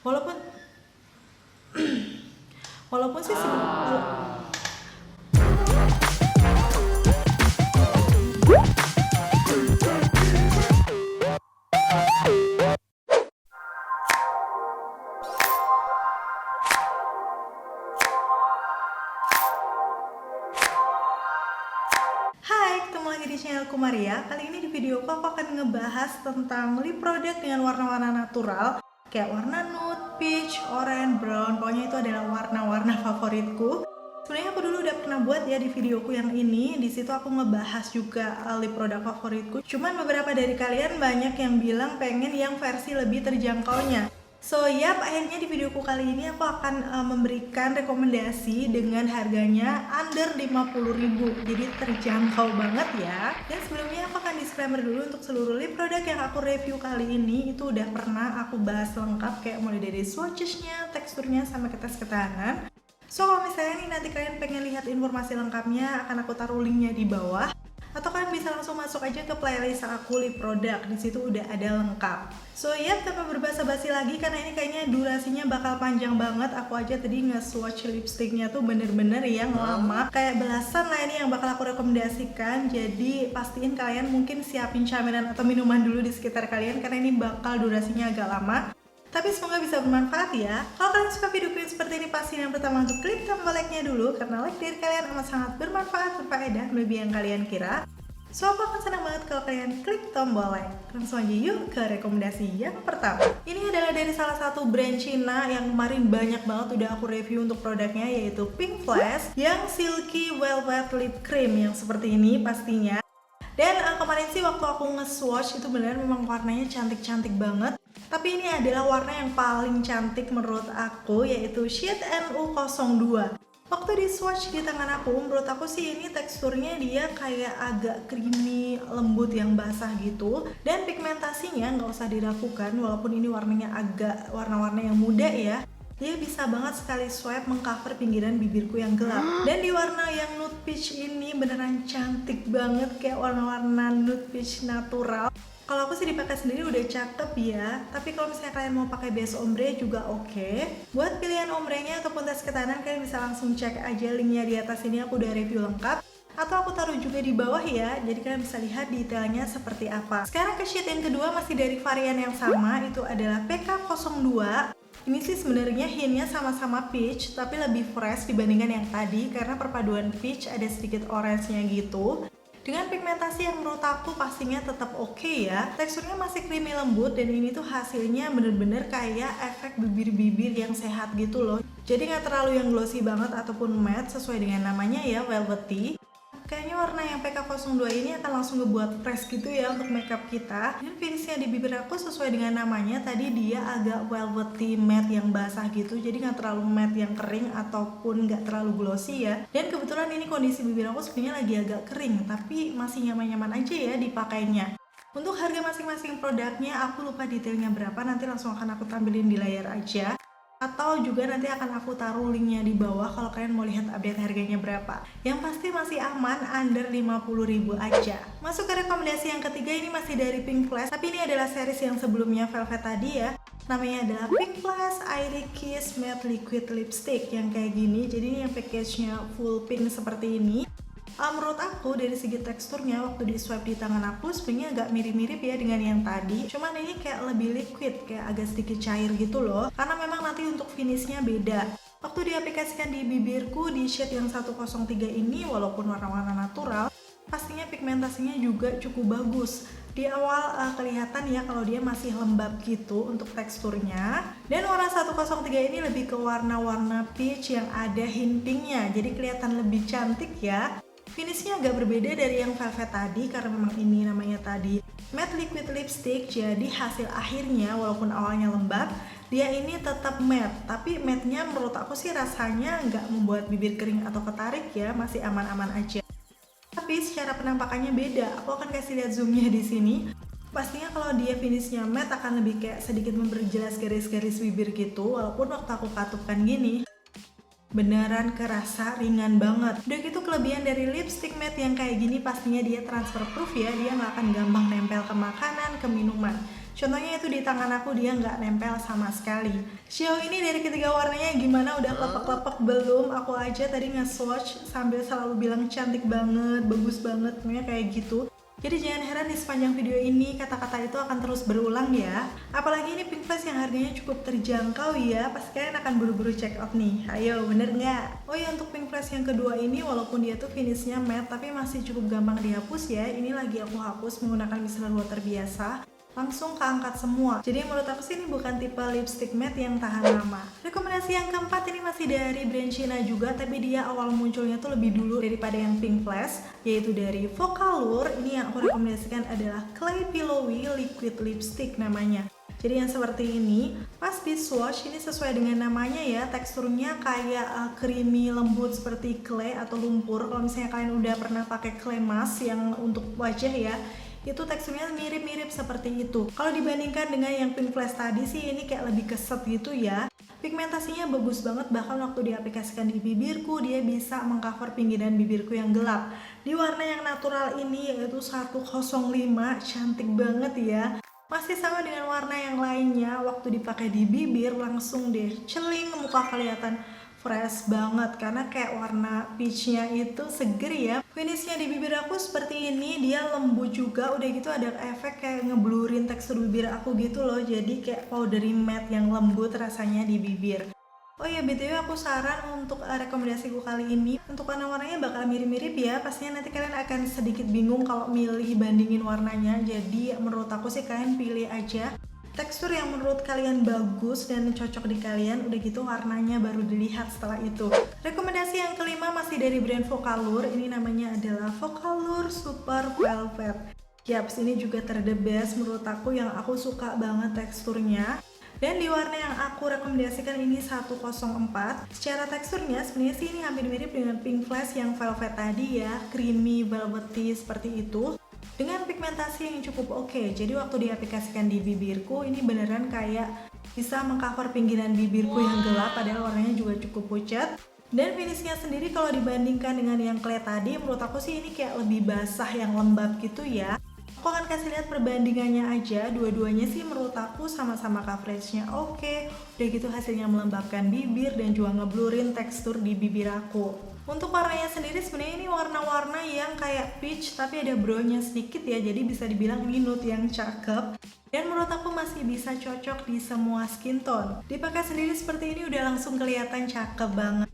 Walaupun walaupun sih Hai, ketemu lagi di channelku Maria. Kali ini di videoku aku akan ngebahas tentang lip product dengan warna-warna natural, kayak warna nude, peach, orange, brown. Pokoknya itu adalah warna-warna favoritku. Sebenarnya aku dulu udah pernah buat ya di videoku yang ini. Di situ aku ngebahas juga lip product favoritku. Cuman beberapa dari kalian banyak yang bilang pengen yang versi lebih terjangkaunya. So yap, akhirnya di videoku kali ini aku akan memberikan rekomendasi dengan harganya under 50.000, jadi terjangkau banget ya. Dan sebelumnya aku akan disclaimer dulu untuk seluruh lip product yang aku review kali ini itu udah pernah aku bahas lengkap, kayak mulai dari swatchesnya, teksturnya, sampai ke tes ketahanan. So kalau misalnya nih nanti kalian pengen lihat informasi lengkapnya, akan aku taruh linknya di bawah. Atau kalian bisa langsung masuk aja ke playlist aku lip product, di situ udah ada lengkap. So ya, tanpa berbasa-basi lagi karena ini kayaknya durasinya bakal panjang banget. Aku aja tadi nge-swatch lipsticknya tuh bener-bener yang lama, kayak belasan lah ini yang bakal aku rekomendasikan. Jadi pastiin kalian mungkin siapin camilan atau minuman dulu di sekitar kalian karena ini bakal durasinya agak lama. Tapi semoga bisa bermanfaat ya. Kalau kalian suka video yang seperti ini, pastiin yang pertama untuk klik tombol like-nya dulu, karena like dari kalian amat sangat bermanfaat, berfaedah, lebih yang kalian kira. So aku akan senang banget kalau kalian klik tombol like. Langsung aja yuk ke rekomendasi yang pertama. Ini adalah dari salah satu brand Cina yang kemarin banyak banget udah aku review untuk produknya, yaitu Pink Flash yang Silky Velvet Lip Cream yang seperti ini pastinya. Dan kemarin sih waktu aku nge-swatch itu beneran memang warnanya cantik-cantik banget. Tapi ini adalah warna yang paling cantik menurut aku, yaitu shade NU02. Waktu di swatch di tangan aku, menurut aku sih ini teksturnya dia kayak agak creamy, lembut yang basah gitu. Dan pigmentasinya nggak usah diragukan, walaupun ini warnanya agak warna-warna yang muda ya. Dia bisa banget sekali swipe mengcover pinggiran bibirku yang gelap. Dan di warna yang nude peach ini beneran cantik banget, kayak warna-warna nude peach natural. Kalau aku sih dipakai sendiri udah cakep ya, tapi kalau misalnya kalian mau pakai base ombre juga oke. Buat pilihan ombrenya ataupun tes ketahanan, kalian bisa langsung cek aja linknya di atas ini, aku udah review lengkap. Atau aku taruh juga di bawah ya, jadi kalian bisa lihat detailnya seperti apa. Sekarang ke shade yang kedua, masih dari varian yang sama, itu adalah PK02. Ini sih sebenarnya hintnya sama-sama peach, tapi lebih fresh dibandingkan yang tadi karena perpaduan peach ada sedikit orange-nya gitu. Dengan pigmentasi yang menurut aku pastinya tetap oke ya. Teksturnya masih creamy lembut dan ini tuh hasilnya bener-bener kayak efek bibir-bibir yang sehat gitu loh. Jadi nggak terlalu yang glossy banget ataupun matte sesuai dengan namanya ya, velvety. Kayaknya warna yang PK02 ini akan langsung ngebuat fresh gitu ya untuk makeup kita. Dan finishnya di bibir aku sesuai dengan namanya, tadi dia agak velvety matte yang basah gitu. Jadi nggak terlalu matte yang kering ataupun nggak terlalu glossy ya. Dan kebetulan ini kondisi bibir aku sebenarnya lagi agak kering, tapi masih nyaman-nyaman aja ya dipakainya. Untuk harga masing-masing produknya aku lupa detailnya berapa, nanti langsung akan aku tampilin di layar aja. Atau juga nanti akan aku taruh linknya di bawah kalau kalian mau lihat update harganya berapa. Yang pasti masih aman, under 50.000 aja. Masuk ke rekomendasi yang ketiga, ini masih dari Pink Flash, tapi ini adalah series yang sebelumnya Velvet tadi ya. Namanya adalah Pink Flash Airy Kiss Matte Liquid Lipstick yang kayak gini. Jadi ini yang package-nya full pink seperti ini. Menurut aku dari segi teksturnya waktu di swipe di tangan aku sebenarnya agak mirip-mirip ya dengan yang tadi, cuman ini kayak lebih liquid, kayak agak sedikit cair gitu loh, karena memang nanti untuk finishnya beda. Waktu diaplikasikan di bibirku di shade yang 103 ini, walaupun warna-warna natural, pastinya pigmentasinya juga cukup bagus. Di awal kelihatan ya kalau dia masih lembab gitu untuk teksturnya. Dan warna 103 ini lebih ke warna-warna peach yang ada hintingnya, jadi kelihatan lebih cantik ya. Finishnya agak berbeda dari yang velvet tadi karena memang ini namanya tadi matte liquid lipstick. Jadi hasil akhirnya walaupun awalnya lembab, dia ini tetap matte. Tapi matte-nya menurut aku sih rasanya nggak membuat bibir kering atau ketarik ya, masih aman-aman aja. Tapi secara penampakannya beda. Aku akan kasih lihat zoomnya di sini. Pastinya kalau dia finishnya matte akan lebih kayak sedikit memperjelas garis-garis bibir gitu. Walaupun waktu aku katupkan gini, beneran kerasa ringan banget. Udah gitu kelebihan dari lipstick matte yang kayak gini pastinya dia transfer proof ya, dia nggak akan gampang nempel ke makanan, ke minuman. Contohnya itu di tangan aku dia nggak nempel sama sekali. Sejauh ini dari ketiga warnanya gimana, udah lepek-lepek belum? Aku aja tadi nge-swatch sambil selalu bilang cantik banget, bagus banget, pokoknya kayak gitu. Jadi jangan heran di sepanjang video ini kata-kata itu akan terus berulang ya. Apalagi ini Pink Flash yang harganya cukup terjangkau ya. Pasti kalian akan buru-buru check out nih. Ayo, bener nggak? Oh ya, untuk Pink Flash yang kedua ini walaupun dia tuh finishnya matte tapi masih cukup gampang dihapus ya. Ini lagi aku hapus menggunakan micellar water biasa, langsung keangkat semua. Jadi menurut aku sih ini bukan tipe lipstick matte yang tahan lama. Rekomendasi yang keempat ini masih dari brand Cina juga, tapi dia awal munculnya tuh lebih dulu daripada yang Pink Flash, yaitu dari Vocalour. Ini yang aku rekomendasikan adalah Clay Pillowy Liquid Lipstick namanya. Jadi yang seperti ini, pas di swatch ini sesuai dengan namanya ya, teksturnya kayak creamy lembut seperti clay atau lumpur. Kalau misalnya kalian udah pernah pakai clay mask yang untuk wajah ya, itu teksturnya mirip-mirip seperti itu. Kalau dibandingkan dengan yang Pink Flash tadi sih ini kayak lebih keset gitu ya. Pigmentasinya bagus banget, bahkan waktu diaplikasikan di bibirku dia bisa mengcover pinggiran bibirku yang gelap. Di warna yang natural ini yaitu 105, cantik banget ya. Masih sama dengan warna yang lainnya, waktu dipakai di bibir langsung deh celing, muka kelihatan fresh banget karena kayak warna peachnya itu seger ya. Finishnya di bibir aku seperti ini, dia lembut juga, udah gitu ada efek kayak ngeblurin tekstur bibir aku gitu loh, jadi kayak powdery matte yang lembut rasanya di bibir. Oh ya, BTW aku saran untuk rekomendasiku kali ini, untuk warna-warnanya bakal mirip-mirip ya. Pastinya nanti kalian akan sedikit bingung kalau milih bandingin warnanya. Jadi menurut aku sih kalian pilih aja tekstur yang menurut kalian bagus dan cocok di kalian, udah gitu warnanya baru dilihat setelah itu. Rekomendasi yang kelima masih dari brand Vocalour, ini namanya adalah Vocalour Super Velvet. Yaps, ini juga the best menurut aku, yang aku suka banget teksturnya. Dan di warna yang aku rekomendasikan ini 104. Secara teksturnya sebenarnya sih ini hampir mirip dengan Pink Flash yang velvet tadi ya, creamy velvety seperti itu, dengan pigmentasi yang cukup oke. Jadi waktu diaplikasikan di bibirku ini beneran kayak bisa mengcover pinggiran bibirku yang gelap, padahal warnanya juga cukup pucat. Dan finishnya sendiri kalau dibandingkan dengan yang clay tadi, menurut aku sih ini kayak lebih basah, yang lembab gitu ya. Aku akan kasih lihat perbandingannya aja, dua-duanya sih menurut aku sama-sama coveragenya oke. Udah gitu hasilnya melembabkan bibir dan juga ngeblurin tekstur di bibir aku. Untuk warnanya sendiri sebenarnya ini warna-warna yang kayak peach tapi ada brownnya sedikit ya, jadi bisa dibilang ini nude yang cakep. Dan menurut aku masih bisa cocok di semua skin tone. Dipakai sendiri seperti ini udah langsung kelihatan cakep banget.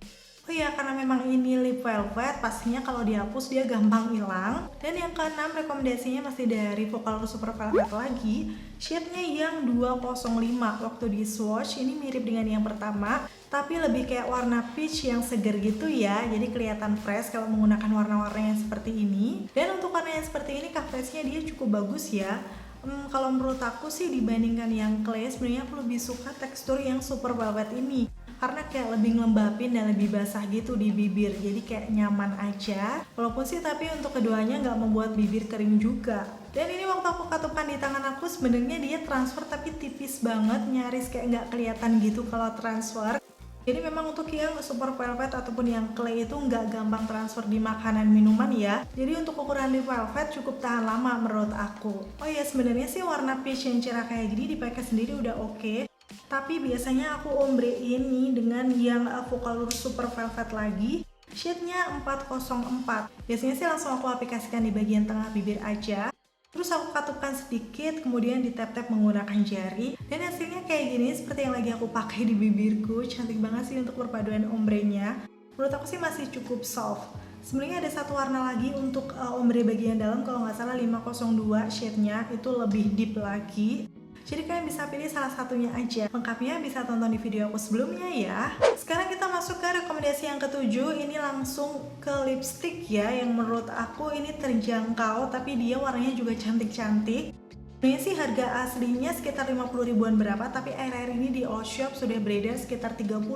Oh iya, karena memang ini lip velvet, pastinya kalau dihapus dia gampang hilang. Dan yang keenam rekomendasinya masih dari Vocalour Super Velvet lagi, shade-nya yang 205. Waktu di swatch ini mirip dengan yang pertama, tapi lebih kayak warna peach yang seger gitu ya, jadi kelihatan fresh kalau menggunakan warna-warna yang seperti ini. Dan untuk warna yang seperti ini coveragenya dia cukup bagus ya. Kalau menurut aku sih dibandingkan yang clay, sebenarnya aku lebih suka tekstur yang Super Velvet ini, karena kayak lebih ngelembapin dan lebih basah gitu di bibir, jadi kayak nyaman aja. Walaupun sih tapi untuk keduanya nggak membuat bibir kering juga. Dan ini waktu aku katupkan di tangan aku, sebenarnya dia transfer tapi tipis banget, nyaris kayak nggak kelihatan gitu kalau transfer. Jadi memang untuk yang Super Velvet ataupun yang clay itu nggak gampang transfer di makanan minuman ya. Jadi untuk ukuran lip velvet cukup tahan lama menurut aku. Oh ya, sebenarnya sih warna peach yang cerah kayak gini dipakai sendiri udah oke. Tapi biasanya aku ombre ini dengan yang Vocalour Super Velvet lagi, shade-nya 404. Biasanya sih langsung aku aplikasikan di bagian tengah bibir aja. Terus aku katupkan sedikit, kemudian ditap-tap menggunakan jari. Dan hasilnya kayak gini, seperti yang lagi aku pakai di bibirku. Cantik banget sih untuk perpaduan ombrenya. Menurut aku sih masih cukup soft. Sebenarnya ada satu warna lagi untuk ombre bagian dalam, kalau nggak salah 502 shade-nya, itu lebih deep lagi. Jadi kalian bisa pilih salah satunya aja. Lengkapnya bisa tonton di video aku sebelumnya ya. Sekarang kita masuk ke rekomendasi yang ketujuh. Ini langsung ke lipstick ya, yang menurut aku ini terjangkau tapi dia warnanya juga cantik-cantik. Sebenarnya sih harga aslinya sekitar 50 ribuan berapa, tapi akhir-akhir ini di all shop sudah beredar sekitar 30-40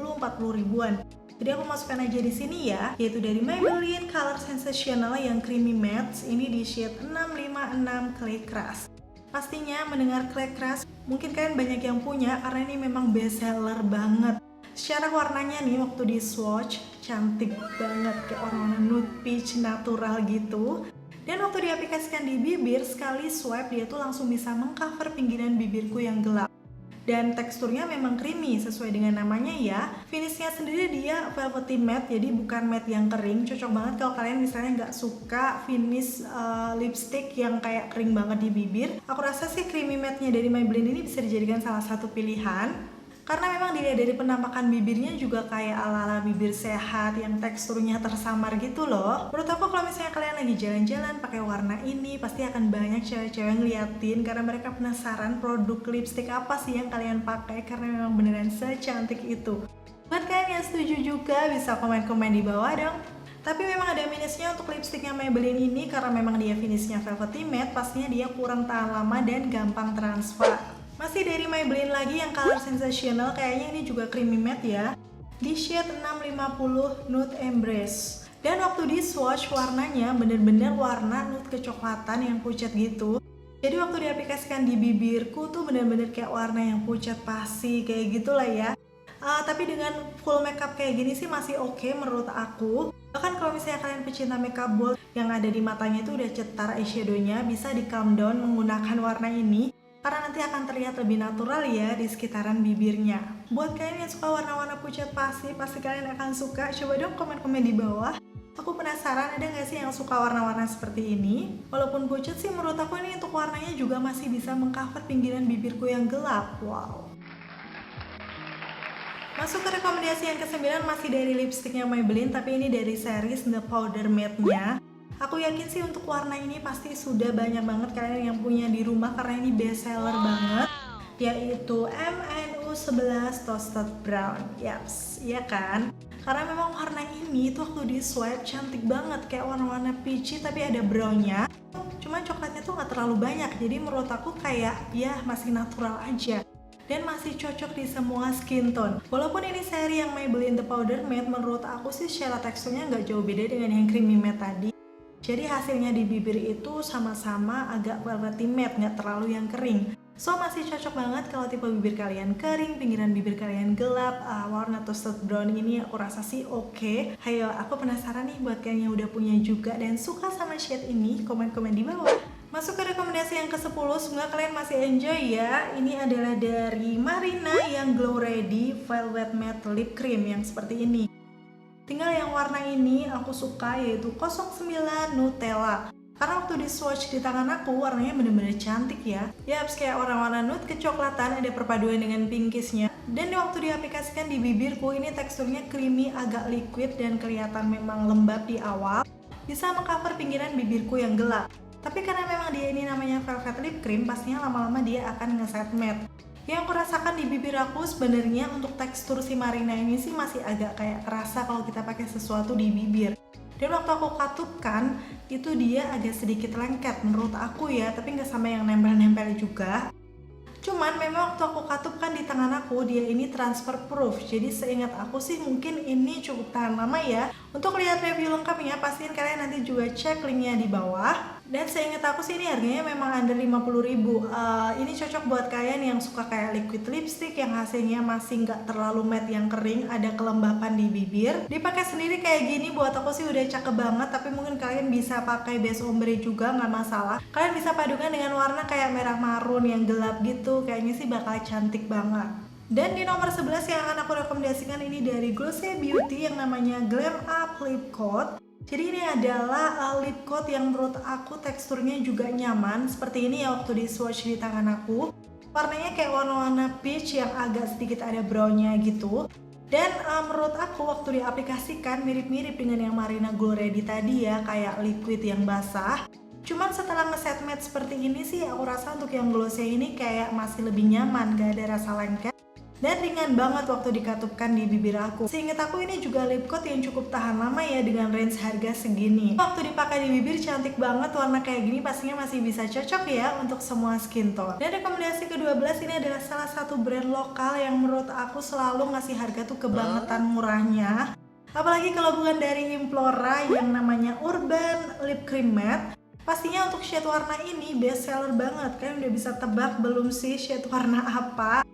ribuan. Jadi aku masukkan aja di sini ya, yaitu dari Maybelline Color Sensational yang creamy matte. Ini di shade 656 Clay Crush. Pastinya mendengar Clay Crush mungkin kalian banyak yang punya karena ini memang best seller banget. Secara warnanya nih waktu di swatch cantik banget, kayak warna nude peach natural gitu. Dan waktu diaplikasikan di bibir, sekali swipe dia tuh langsung bisa mengcover pinggiran bibirku yang gelap. Dan teksturnya memang creamy sesuai dengan namanya ya. Finishnya sendiri dia velvety matte, jadi bukan matte yang kering. Cocok banget kalau kalian misalnya nggak suka finish lipstick yang kayak kering banget di bibir. Aku rasa sih creamy matte-nya dari Maybelline ini bisa dijadikan salah satu pilihan. Karena memang dilihat dari penampakan bibirnya juga kayak ala-ala bibir sehat yang teksturnya tersamar gitu loh. Menurut aku kalau misalnya kalian lagi jalan-jalan pakai warna ini pasti akan banyak cewek-cewek ngeliatin karena mereka penasaran produk lipstick apa sih yang kalian pakai karena memang beneran secantik itu. Buat kalian yang setuju juga bisa komen-komen di bawah dong. Tapi memang ada minusnya untuk lipsticknya Maybelline ini karena memang dia finishnya velvety matte, pastinya dia kurang tahan lama dan gampang transfer. Masih dari Maybelline lagi yang color sensational, kayaknya ini juga creamy matte ya, di shade 650 Nude Embrace. Dan waktu di swatch warnanya bener-bener warna nude kecoklatan yang pucat gitu. Jadi waktu diaplikasikan di bibirku tuh bener-bener kayak warna yang pucat pasi kayak gitulah ya. Tapi dengan full makeup kayak gini sih masih oke menurut aku. Bahkan kalau misalnya kalian pecinta makeup bold yang ada di matanya itu udah cetar eyeshadownya, bisa di calm down menggunakan warna ini. Karena nanti akan terlihat lebih natural ya di sekitaran bibirnya. Buat kalian yang suka warna-warna pucat pasti kalian akan suka. Coba dong komen-komen di bawah. Aku penasaran ada nggak sih yang suka warna-warna seperti ini? Walaupun pucat sih menurut aku ini untuk warnanya juga masih bisa mengcover pinggiran bibirku yang gelap. Wow. Masuk ke rekomendasi yang ke-9 masih dari lipsticknya Maybelline, tapi ini dari series The Powder Matte-nya. Aku yakin sih untuk warna ini pasti sudah banyak banget kalian yang punya di rumah karena ini best seller banget, yaitu MNU11 Toasted Brown. Yaps, iya kan? Karena memang warna ini tuh waktu di swipe cantik banget, kayak warna-warna peachy tapi ada brownnya. Cuma coklatnya tuh nggak terlalu banyak, jadi menurut aku kayak ya masih natural aja. Dan masih cocok di semua skin tone. Walaupun ini seri yang Maybelline The Powder Matte, menurut aku sih secara teksturnya nggak jauh beda dengan yang creamy matte tadi. Jadi hasilnya di bibir itu sama-sama agak velvety matte, nggak terlalu yang kering. So masih cocok banget kalau tipe bibir kalian kering, pinggiran bibir kalian gelap, warna toasted brown ini aku rasa sih oke. Hayo, aku penasaran nih buat kalian yang udah punya juga dan suka sama shade ini, komen-komen di bawah. Masuk ke rekomendasi yang ke-10, semoga kalian masih enjoy ya. Ini adalah dari Marina yang Glow Ready Velvet Matte Lip Cream yang seperti ini. Tinggal yang warna ini aku suka yaitu 09 Nutella. Karena waktu di swatch di tangan aku warnanya bener-bener cantik ya. Yaps, kayak warna-warna nude kecoklatan, ada perpaduan dengan pinkisnya. Dan waktu diaplikasikan di bibirku ini teksturnya creamy, agak liquid dan kelihatan memang lembab di awal. Bisa mengcover pinggiran bibirku yang gelap. Tapi karena memang dia ini namanya velvet lip cream, pastinya lama-lama dia akan nge-set matte. Yang aku rasakan di bibir aku sebenarnya untuk tekstur si Marina ini sih masih agak kayak kerasa kalau kita pakai sesuatu di bibir. Dan waktu aku katupkan, itu dia agak sedikit lengket menurut aku ya, tapi nggak sampai yang nempel-nempel juga. Cuman memang waktu aku katupkan di tangan aku, dia ini transfer proof. Jadi seingat aku sih mungkin ini cukup tahan lama ya. Untuk lihat review lengkapnya, pastiin kalian nanti juga cek linknya di bawah. Dan seingat aku sih ini harganya memang under 50.000. Ini cocok buat kalian yang suka kayak liquid lipstick yang hasilnya masih nggak terlalu matte yang kering, ada kelembapan di bibir. Dipakai sendiri kayak gini buat aku sih udah cakep banget, tapi mungkin kalian bisa pakai base ombre juga nggak masalah. Kalian bisa padukan dengan warna kayak merah marun yang gelap gitu, kayaknya sih bakal cantik banget. Dan di nomor 11 yang akan aku rekomendasikan ini dari Glossy Beauty yang namanya Glam Up Lip Coat. Jadi ini adalah lip coat yang menurut aku teksturnya juga nyaman. Seperti ini ya waktu di swatch di tangan aku. Warnanya kayak warna-warna peach yang agak sedikit ada brownnya gitu. Dan menurut aku waktu diaplikasikan mirip-mirip dengan yang Marina Glow Ready tadi ya, kayak liquid yang basah. Cuman setelah nge-set matte seperti ini sih aku rasa untuk yang glossy ini kayak masih lebih nyaman, gak ada rasa lengket. Dan ringan banget waktu dikatupkan di bibir aku. Seingat aku ini juga lip coat yang cukup tahan lama ya dengan range harga segini. Waktu dipakai di bibir cantik banget, warna kayak gini pastinya masih bisa cocok ya untuk semua skin tone. Dan rekomendasi ke-12 ini adalah salah satu brand lokal yang menurut aku selalu ngasih harga tuh kebangetan murahnya. Apalagi kalau bukan dari Implora yang namanya Urban Lip Cream Matte. Pastinya untuk shade warna ini best seller banget. Kalian udah bisa tebak belum sih shade warna apa?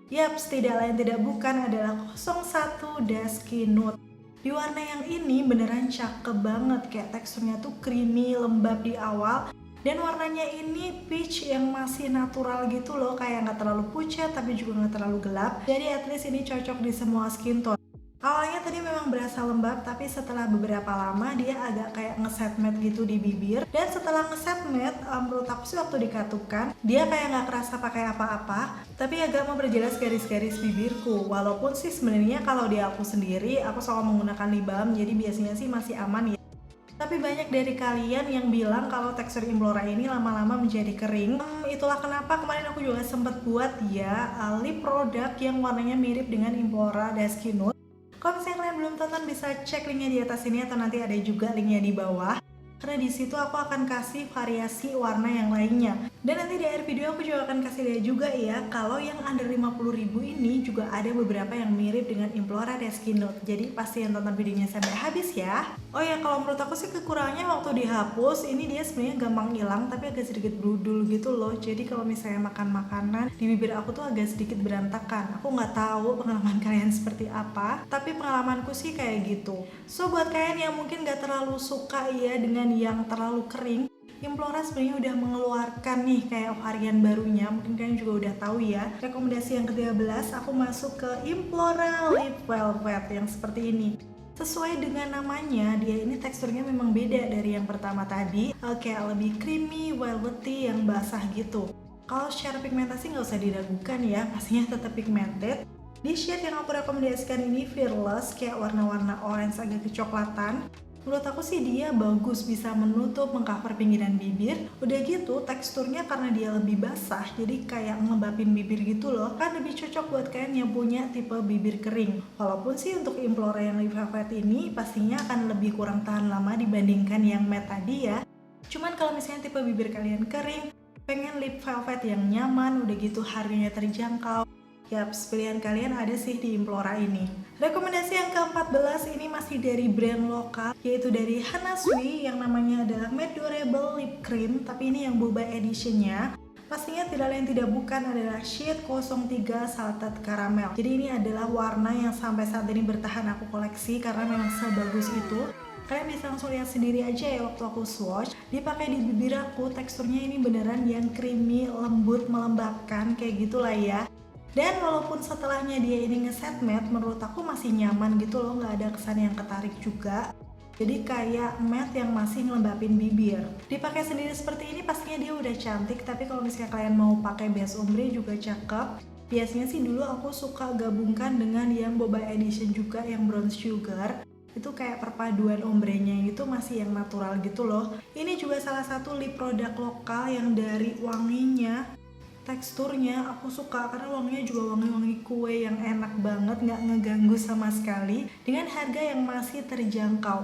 Yaps, tidak lain tidak bukan adalah 01 Dusky Nude. Di warna yang ini beneran cakep banget, kayak teksturnya tuh creamy, lembab di awal. Dan warnanya ini peach yang masih natural gitu loh, kayak nggak terlalu pucat tapi juga nggak terlalu gelap. Jadi at least ini cocok di semua skin tone. Awalnya tadi memang berasa lembab, tapi setelah beberapa lama dia agak kayak ngeset matte gitu di bibir. Dan setelah ngeset matte, menurut aku sih waktu dikatukan, dia kayak nggak kerasa pakai apa-apa, tapi agak memperjelas garis-garis bibirku. Walaupun sih sebenarnya kalau di aku sendiri, aku selalu menggunakan lip balm, jadi biasanya sih masih aman ya. Tapi banyak dari kalian yang bilang kalau tekstur Implora ini lama-lama menjadi kering. Itulah kenapa kemarin aku juga sempat buat ya lip produk yang warnanya mirip dengan Implora Dusky Nude. Kalau misalnya kalian belum tonton bisa cek linknya di atas ini atau nanti ada juga linknya di bawah. Karena di situ aku akan kasih variasi warna yang lainnya. Dan nanti di akhir video aku juga akan kasih lihat juga ya, kalau yang under 50.000 ini juga ada beberapa yang mirip dengan Implora Dusky Nude. Jadi pastiin tonton videonya sampai habis ya. Oh ya, kalau menurut aku sih kekurangannya waktu dihapus, ini dia sebenarnya gampang hilang tapi agak sedikit brudul gitu loh. Jadi kalau misalnya makan makanan, di bibir aku tuh agak sedikit berantakan. Aku nggak tahu pengalaman kalian seperti apa, tapi pengalamanku sih kayak gitu. So buat kalian yang mungkin nggak terlalu suka ya dengan yang terlalu kering, Implora sebenarnya udah mengeluarkan nih kayak varian barunya, mungkin kalian juga udah tahu ya. Rekomendasi yang ke-13 aku masuk ke Implora Lip Velvet yang seperti ini. Sesuai dengan namanya, dia ini teksturnya memang beda dari yang pertama tadi, kayak lebih creamy, velvety, yang basah gitu. Kalau secara pigmentasi nggak usah diragukan ya, pastinya tetap pigmented. Di shade yang aku rekomendasikan ini Fearless, kayak warna-warna orange agak kecoklatan. Menurut aku sih dia bagus, bisa menutup, mengcover pinggiran bibir. Udah gitu teksturnya karena dia lebih basah, jadi kayak ngelembapin bibir gitu loh. Kan lebih cocok buat kalian yang punya tipe bibir kering. Walaupun sih untuk Implora yang Lip Velvet ini pastinya akan lebih kurang tahan lama dibandingkan yang matte tadi ya. Cuman kalau misalnya tipe bibir kalian kering, pengen lip velvet yang nyaman, udah gitu harganya terjangkau, yaps, pilihan kalian ada sih di Implora ini. Rekomendasi yang ke-14 ini masih dari brand lokal, yaitu dari Hana Sui yang namanya adalah Matte Durable Lip Cream, tapi ini yang boba editionnya. Pastinya tidak lain tidak bukan adalah shade 03 Salted Caramel. Jadi ini adalah warna yang sampai saat ini bertahan aku koleksi karena memang sebagus itu. Kalian bisa langsung lihat sendiri aja ya waktu aku swatch. Dipakai di bibir aku, teksturnya ini beneran yang creamy, lembut, melembabkan, kayak gitulah ya. Dan walaupun setelahnya dia ini ngeset matte, menurut aku masih nyaman gitu loh, nggak ada kesan yang ketarik juga. Jadi kayak matte yang masih ngelembapin bibir. Dipakai sendiri seperti ini pastinya dia udah cantik, tapi kalau misalnya kalian mau pakai base ombre juga cakep. Biasanya sih dulu aku suka gabungkan dengan yang boba edition juga, yang brown sugar. Itu kayak perpaduan ombrenya itu masih yang natural gitu loh. Ini juga salah satu lip produk lokal yang dari wanginya, teksturnya aku suka karena wanginya juga wangi-wangi kue yang enak banget, nggak ngeganggu sama sekali dengan harga yang masih terjangkau.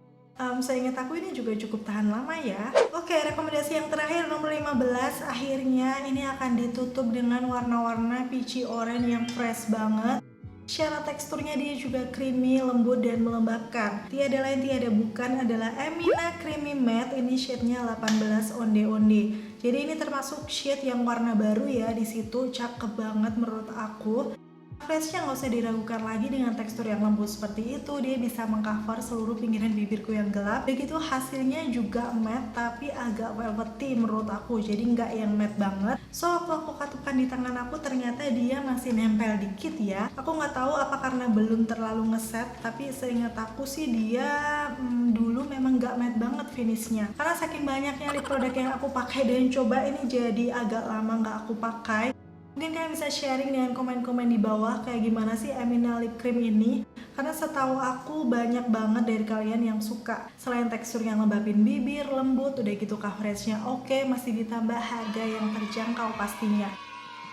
Seingat aku ini juga cukup tahan lama ya. Oke, rekomendasi yang terakhir nomor 15, akhirnya ini akan ditutup dengan warna-warna peachy orange yang fresh banget. Secara teksturnya dia juga creamy, lembut, dan melembabkan. Tiada lain tiada bukan adalah Emina Creamy Matte. Ini shade-nya 18 Onde Onde. Jadi ini termasuk shade yang warna baru ya, di situ cakep banget menurut aku. Flashnya nggak usah diragukan lagi, dengan tekstur yang lembut seperti itu dia bisa mengcover seluruh pinggiran bibirku yang gelap. Begitu hasilnya juga matte tapi agak velvety menurut aku, jadi nggak yang matte banget. So waktu aku katupkan di tangan aku ternyata dia masih nempel dikit ya. Aku nggak tahu apa karena belum terlalu ngeset, tapi seingat aku sih dia dulu memang nggak matte banget finishnya. Karena saking banyaknya lip produk yang aku pakai dan coba, ini jadi agak lama nggak aku pakai. Mungkin kalian bisa sharing dengan komen-komen di bawah kayak gimana sih Emina Lip Cream ini. Karena setahu aku banyak banget dari kalian yang suka. Selain tekstur yang lembapin bibir, lembut, udah gitu coveragenya oke, masih ditambah harga yang terjangkau pastinya.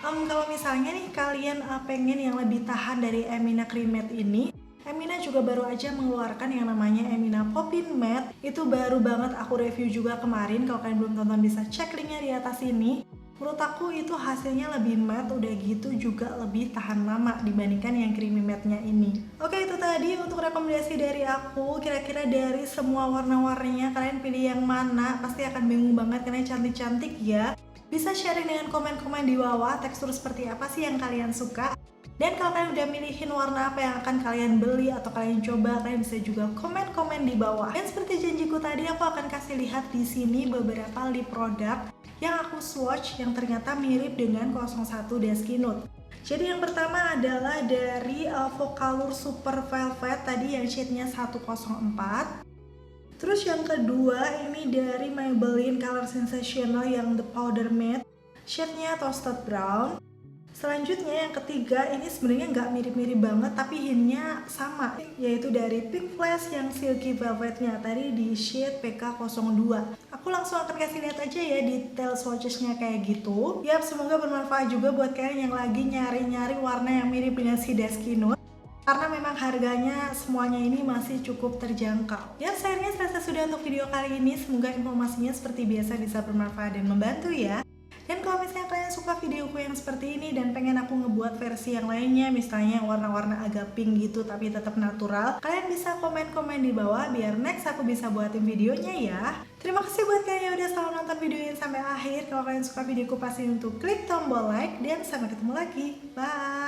Kalau misalnya nih kalian pengen yang lebih tahan dari Emina Cream Matte ini, Emina juga baru aja mengeluarkan yang namanya Emina Poppin Matte. Itu baru banget aku review juga kemarin, kalau kalian belum tonton bisa cek linknya di atas ini. Menurut aku itu hasilnya lebih matte, udah gitu juga lebih tahan lama dibandingkan yang creamy matte-nya ini. Oke, itu tadi untuk rekomendasi dari aku. Kira-kira dari semua warna-warninya kalian pilih yang mana? Pasti akan bingung banget karena cantik-cantik ya. Bisa sharing dengan komen-komen di bawah tekstur seperti apa sih yang kalian suka. Dan kalau kalian udah milihin warna apa yang akan kalian beli atau kalian coba, kalian bisa juga komen-komen di bawah. Dan seperti janjiku tadi, aku akan kasih lihat di sini beberapa lip product yang aku swatch yang ternyata mirip dengan 01 Dusky Nude. Jadi yang pertama adalah dari Focallure Super Velvet tadi yang shade-nya 104. Terus yang kedua ini dari Maybelline Color Sensational yang The Powder Matte, shade-nya Toasted Brown. Selanjutnya yang ketiga ini sebenarnya nggak mirip-mirip banget tapi hintnya sama, yaitu dari Pink Flash yang Silky Velvetnya tadi di shade PK02. Aku langsung akan kasih lihat aja ya detail swatchesnya kayak gitu. Yap, semoga bermanfaat juga buat kalian yang lagi nyari-nyari warna yang mirip dengan si Dusky Nude, karena memang harganya semuanya ini masih cukup terjangkau. Ya, sayangnya selesai sudah untuk video kali ini. Semoga informasinya seperti biasa bisa bermanfaat dan membantu ya. Dan kalau misalnya kalian suka videoku yang seperti ini dan pengen aku ngebuat versi yang lainnya, misalnya warna-warna agak pink gitu tapi tetap natural, kalian bisa komen-komen di bawah biar next aku bisa buatin videonya ya. Terima kasih buat kalian yang udah selalu nonton video ini sampai akhir. Kalau kalian suka videoku pasti untuk klik tombol like dan sampai ketemu lagi. Bye!